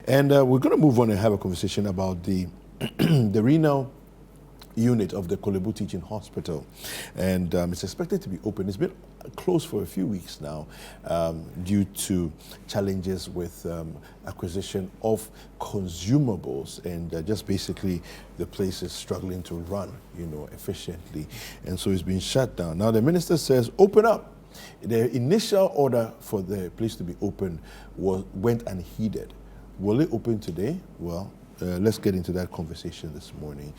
And we're going to move on and have a conversation about the the renal unit of the Kolebu Teaching Hospital. And it's expected to be open. It's been closed for a few weeks now due to challenges with acquisition of consumables, and just basically the place is struggling to run, efficiently. And so it's been shut down. Now the minister says, open up. The initial order for the place to be open went unheeded. Will it open today? Well, let's get into that conversation this morning.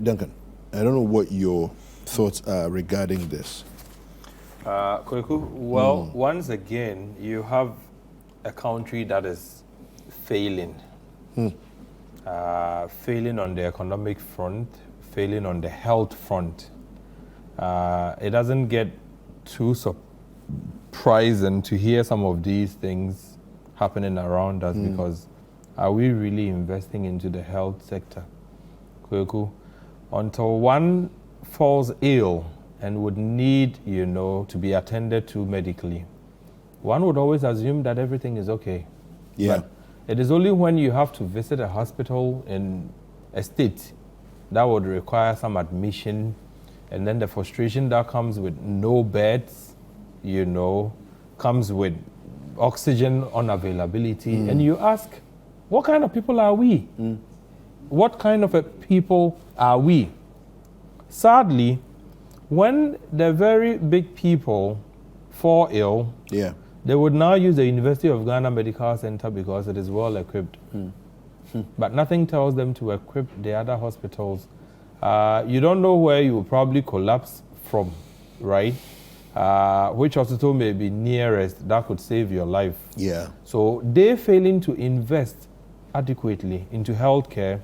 Duncan, I don't know what your thoughts are regarding this. Kweku, well, once again, you have a country that is failing. Failing on the economic front, failing on the health front. It doesn't get too surprising to hear some of these things happening around us, because are we really investing into the health sector? Kweku, until one falls ill and would need, to be attended to medically, one would always assume that everything is okay. Yeah. But it is only when you have to visit a hospital in a state that would require some admission, and then the frustration that comes with no beds, comes with oxygen unavailability, and you ask, what kind of people are we? What kind of a people are we? Sadly, when the very big people fall ill, they would now use the University of Ghana Medical Center because it is well equipped. But nothing tells them to equip the other hospitals. You don't know where you will probably collapse from, right? Which hospital may be nearest that could save your life. Yeah. So they failing to invest adequately into healthcare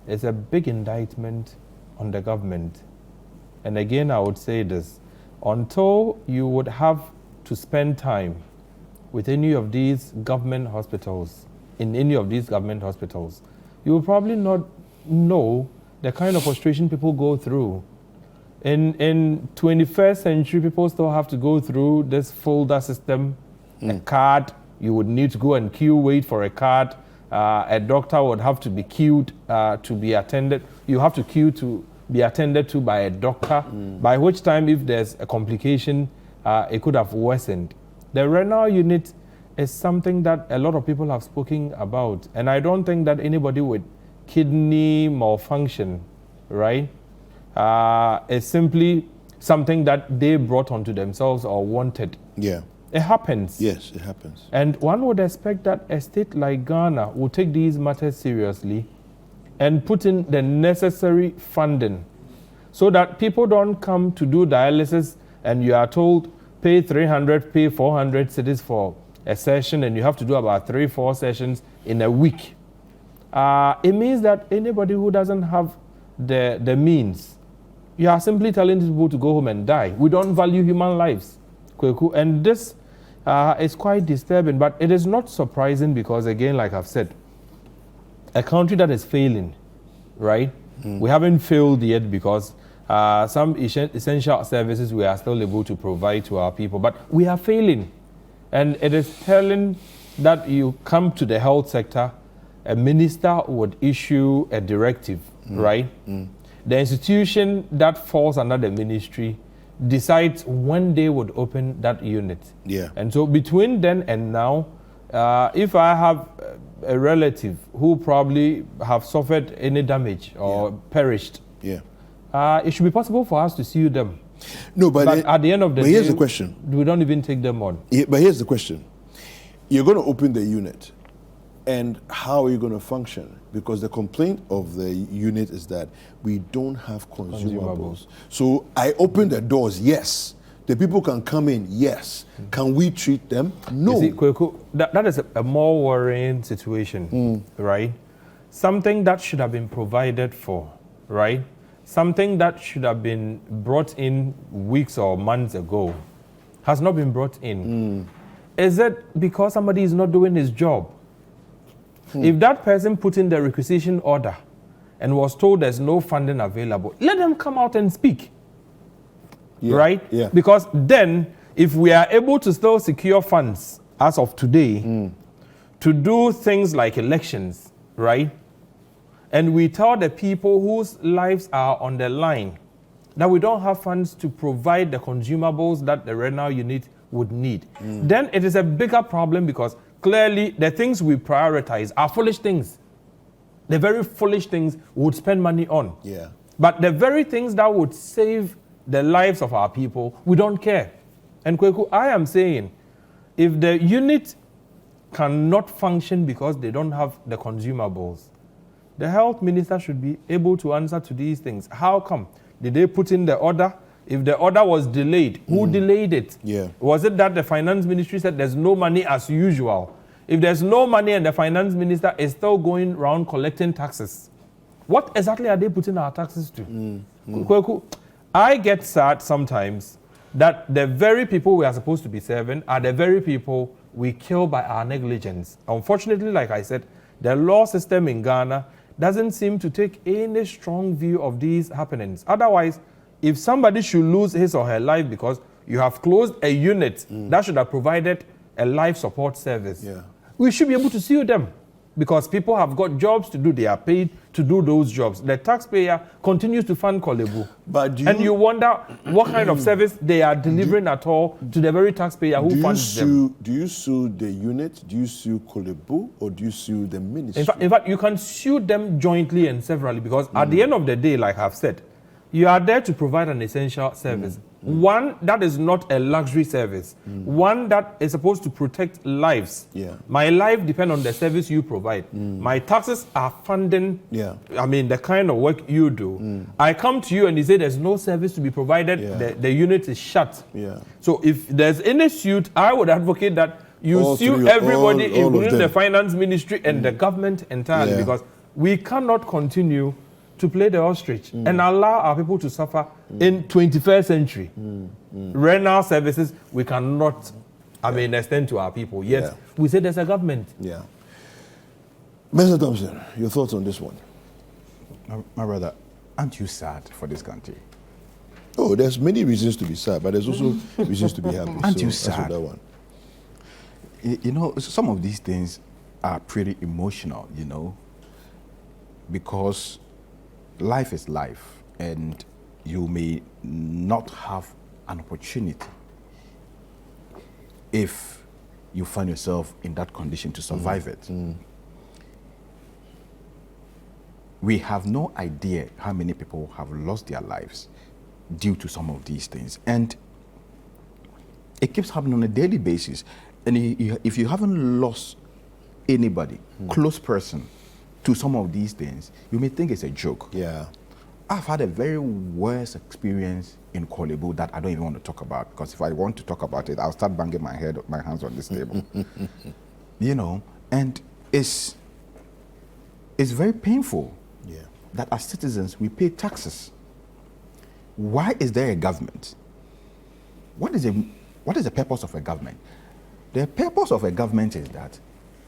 is a big indictment on the government. And again, I would say this, until you would have to spend time with any of these government hospitals, you will probably not know the kind of frustration people go through. In 21st century, people still have to go through this folder system, a card. You would need to go and queue, wait for a card. A doctor would have to be queued to be attended. You have to queue to be attended to by a doctor, by which time, if there's a complication, it could have worsened. The renal unit is something that a lot of people have spoken about, and I don't think that anybody with kidney malfunction, right, is simply something that they brought onto themselves or wanted. Yeah. It happens. Yes, it happens. And one would expect that a state like Ghana will take these matters seriously and put in the necessary funding so that people don't come to do dialysis and you are told pay 300, pay 400 cedis for a session, and you have to do about 3-4 sessions in a week. It means that anybody who doesn't have the means, you are simply telling people to go home and die. We don't value human lives, Kweku, and this is quite disturbing, but it is not surprising because, again, like I've said, a country that is failing, right? We haven't failed yet because some essential services we are still able to provide to our people, but we are failing. And it is telling that you come to the health sector, a minister would issue a directive, right? The institution that falls under the ministry decides when they would open that unit. Yeah. And so between then and now, if I have a relative who probably have suffered any damage or perished, it should be possible for us to sue them. No, but at the end of the day, here's the question. We don't even take them on. Yeah, but here's the question. You're going to open the unit, and how are you going to function? Because the complaint of the unit is that we don't have consumables. So I open the doors, yes. The people can come in, yes. Can we treat them? No. You see, Kweku, that is a more worrying situation, right? Something that should have been provided for, right? Something that should have been brought in weeks or months ago has not been brought in. Is it because somebody is not doing his job? If that person put in the requisition order and was told there's no funding available, let them come out and speak. Right? Yeah. Because then, if we are able to still secure funds as of today to do things like elections, right? And we tell the people whose lives are on the line that we don't have funds to provide the consumables that the renal unit would need, then it is a bigger problem, because clearly the things we prioritize are foolish things. The very foolish things we would spend money on. Yeah. But the very things that would save the lives of our people, we don't care. And Kweku, I am saying, if the unit cannot function because they don't have the consumables, the health minister should be able to answer to these things. How come? Did they put in the order? If the order was delayed, who delayed it? Yeah. Was it that the finance ministry said there's no money as usual? If there's no money and the finance minister is still going around collecting taxes, what exactly are they putting our taxes to? Kweku, I get sad sometimes that the very people we are supposed to be serving are the very people we kill by our negligence. Unfortunately, like I said, the law system in Ghana doesn't seem to take any strong view of these happenings. Otherwise, if somebody should lose his or her life because you have closed a unit that should have provided a life support service, we should be able to sue them, because people have got jobs to do. They are paid to do those jobs. The taxpayer continues to fund Kolebu. And you wonder what kind of service they are delivering at all to the very taxpayer who funds them. Do you sue the unit? Do you sue Kolebu? Or do you sue the ministry? In fact, you can sue them jointly and severally, because at the end of the day, like I've said, you are there to provide an essential service. One that is not a luxury service. One that is supposed to protect lives. My life depends on the service you provide. My taxes are funding, the kind of work you do. I come to you and you say there's no service to be provided, the unit is shut. So if there's any suit, I would advocate that you sue everybody, including the finance ministry and the government entirely, because we cannot continue to play the ostrich and allow our people to suffer in 21st century. Renal services, we cannot, extend to our people. Yet, we say there's a government. Mensah Thompson, your thoughts on this one? My brother, aren't you sad for this country? Oh, there's many reasons to be sad, but there's also reasons to be happy. Aren't you sad? That one. You know, some of these things are pretty emotional, because life is life, and you may not have an opportunity if you find yourself in that condition to survive it. We have no idea how many people have lost their lives due to some of these things, and it keeps happening on a daily basis. And if you haven't lost anybody, close person, to some of these things, you may think it's a joke. I've had a very worse experience in Kolebu that I don't even want to talk about, because if I want to talk about it, I'll start banging my hands on this table. And it's very painful that as citizens we pay taxes. Why is there a government? What is the purpose of a government? The purpose of a government is that,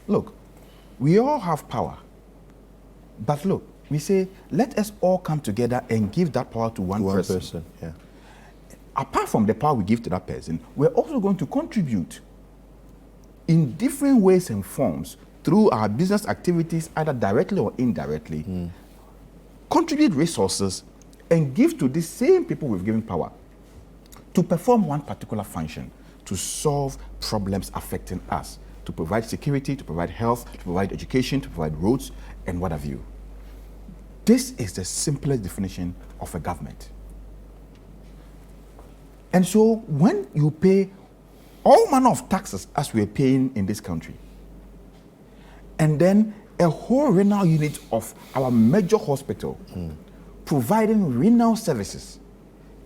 look, we all have power. But look, we say, let us all come together and give that power to one person. Apart from the power we give to that person, we're also going to contribute in different ways and forms through our business activities, either directly or indirectly, contribute resources and give to these same people we've given power to perform one particular function, to solve problems affecting us, to provide security, to provide health, to provide education, to provide roads, and what have you. This is the simplest definition of a government. And so when you pay all manner of taxes as we're paying in this country, and then a whole renal unit of our major hospital providing renal services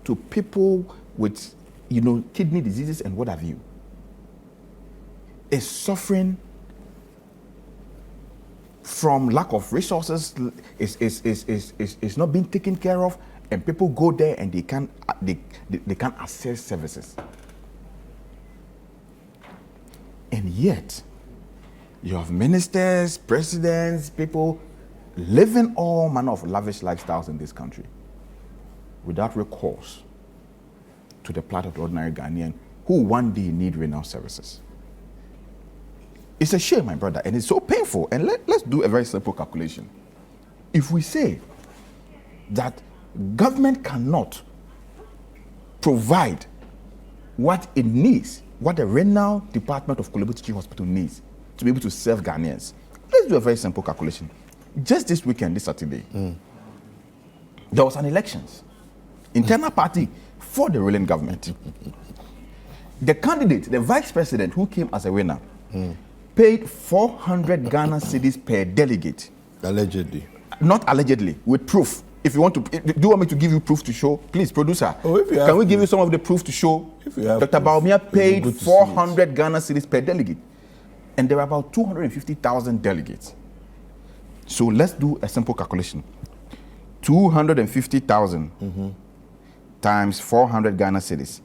to people with, kidney diseases and what have you, is suffering from lack of resources, is not being taken care of, and people go there and they can't access services. And yet, you have ministers, presidents, people living all manner of lavish lifestyles in this country without recourse to the plight of the ordinary Ghanaian who one day need renal services. It's a shame, my brother, and it's so painful. And let's do a very simple calculation. If we say that government cannot provide what it needs, what the renal department of Kolebu Teaching Hospital needs to be able to serve Ghanaians, let's do a very simple calculation. Just this weekend, this Saturday, there was an elections, internal party for the ruling government. The candidate, the vice president who came as a winner, paid 400 Ghana cedis per delegate. Allegedly. Not allegedly, with proof. If you want to, do you want me to give you proof to show? Please, producer. Can we give you some of the proof to show? Dr. Bawumia paid 400 Ghana cedis per delegate. And there are about 250,000 delegates. So let's do a simple calculation. 250,000 times 400 Ghana cedis.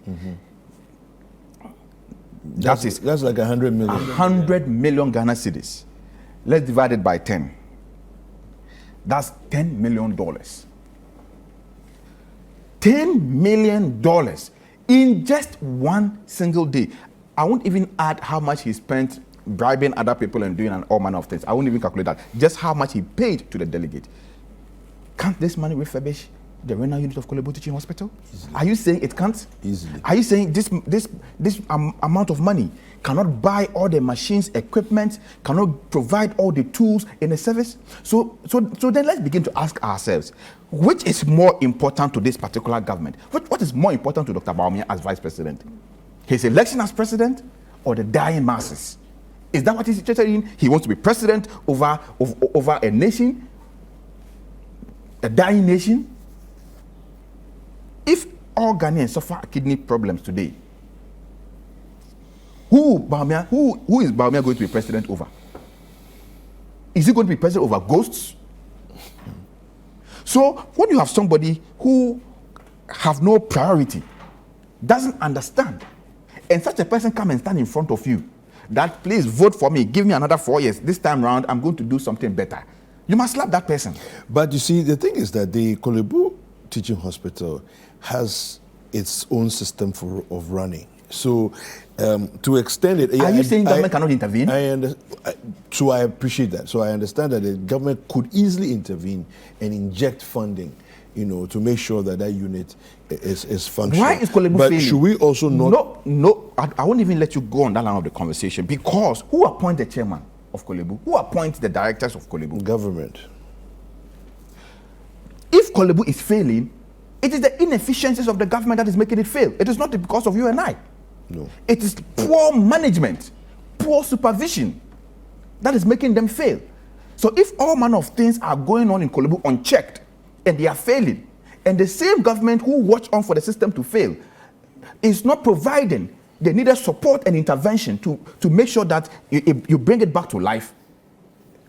That's like 100 million. 100 million Ghana cedis. Let's divide it by 10. That's $10 million. $10 million in just one single day. I won't even add how much he spent bribing other people and doing all manner of things. I won't even calculate that. Just how much he paid to the delegate. Can't this money refurbish the renal unit of Kolebu Teaching Hospital? Easily. Are you saying it can't? Easily. Are you saying this amount of money cannot buy all the machines, equipment, cannot provide all the tools in the service? So then let's begin to ask ourselves, which is more important to this particular government? What is more important to Dr. Bawumia as vice president? His election as president or the dying masses? Is that what he's interested in? He wants to be president over a nation, a dying nation? If all Ghanaians suffer kidney problems today, who is Bawumia going to be president over? Is he going to be president over ghosts? So when you have somebody who have no priority, doesn't understand, and such a person come and stand in front of you, that please vote for me, give me another 4 years, this time round I'm going to do something better, you must slap that person. But you see, the thing is that the Kolebu Teaching Hospital has its own system of running. So to extend it... Are you saying government cannot intervene? So I appreciate that. So I understand that the government could easily intervene and inject funding, to make sure that unit is functional. Why is Kolebu But failing? should we also not... No, I won't even let you go on that line of the conversation, because who appoints the chairman of Kolebu? Who appoints the directors of Kolebu? Government. If Kolebu is failing, it is the inefficiencies of the government that is making it fail. It is not because of you and I. No. It is poor management, poor supervision that is making them fail. So if all manner of things are going on in Kolebu unchecked and they are failing, and the same government who watch on for the system to fail is not providing the needed support and intervention to make sure that you bring it back to life,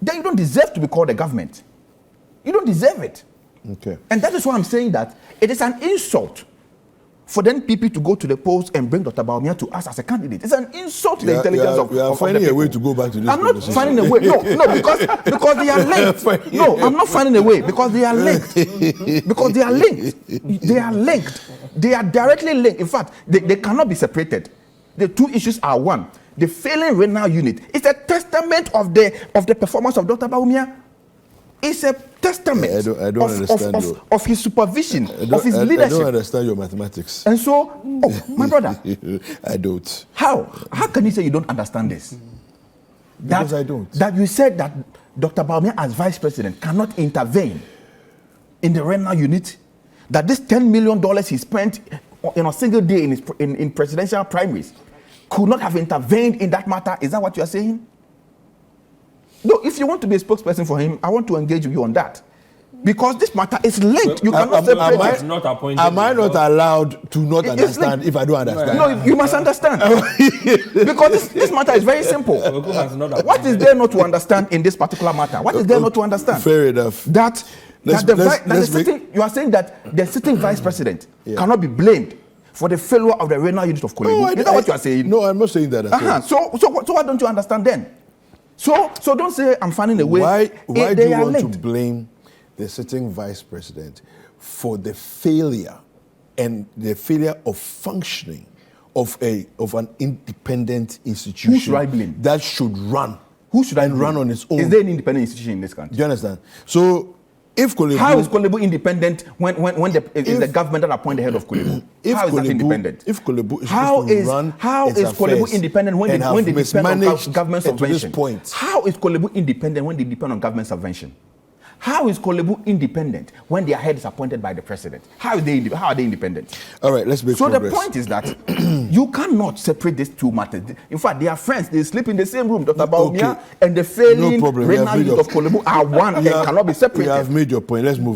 then you don't deserve to be called a government. You don't deserve it. Okay. And that is why I'm saying that it is an insult for the NPP to go to the polls and bring Dr. Bawumia to us as a candidate. It's an insult to the intelligence of the people. You are finding a way to go back to this I'm not finding a way. No, because they are linked. No, I'm not finding a way because they are linked. Because they are linked. They are linked. They are directly linked. In fact, they cannot be separated. The two issues are one. The failing renal unit is a testament of the performance of Dr. Bawumia. It's a testament I don't understand of his supervision, of his leadership. I don't understand your mathematics. And so, my brother. I don't. How can you say you don't understand this? Because I don't. That you said that Dr. Bawumia as vice president cannot intervene in the renal unit? That this $10 million he spent in a single day in presidential primaries could not have intervened in that matter? Is that what you are saying? No, if you want to be a spokesperson for him, I want to engage with you on that. Because this matter is linked. You cannot separate it. Am I not allowed to not understand if I don't understand? No, you must understand. Because this matter is very simple. What is there not to understand in this particular matter? What is there not to understand? Fair enough. You are saying that the sitting vice president cannot be blamed for the failure of the renal unit of Kolebu. Is that what you are saying? No, I'm not saying that at all. So why don't you understand then? So don't say I'm finding a way. Why do you want to blame the sitting vice president for the failure and the failure of functioning of an independent institution. Who should I blame? That should run. Who should I blame? Run on its own? Is there an independent institution in this country? Do you understand? So, if Kolebu, how is Kolebu independent when is the government that appoint the head of Kolebu? How is that independent? If Kolebu is how supposed to is run how is Kolebu independent when they depend on government to this subvention? point? How is Kolebu independent when they depend on government subvention? How is Kolebu independent when their head is appointed by the president? How are they independent? All right, let's make progress. progress. The point is that you cannot separate these two matters. In fact, they are friends. They sleep in the same room. Dr. Bawumia and the failing regional youth of Kolebu are one and cannot be separated. You have made your point. Let's move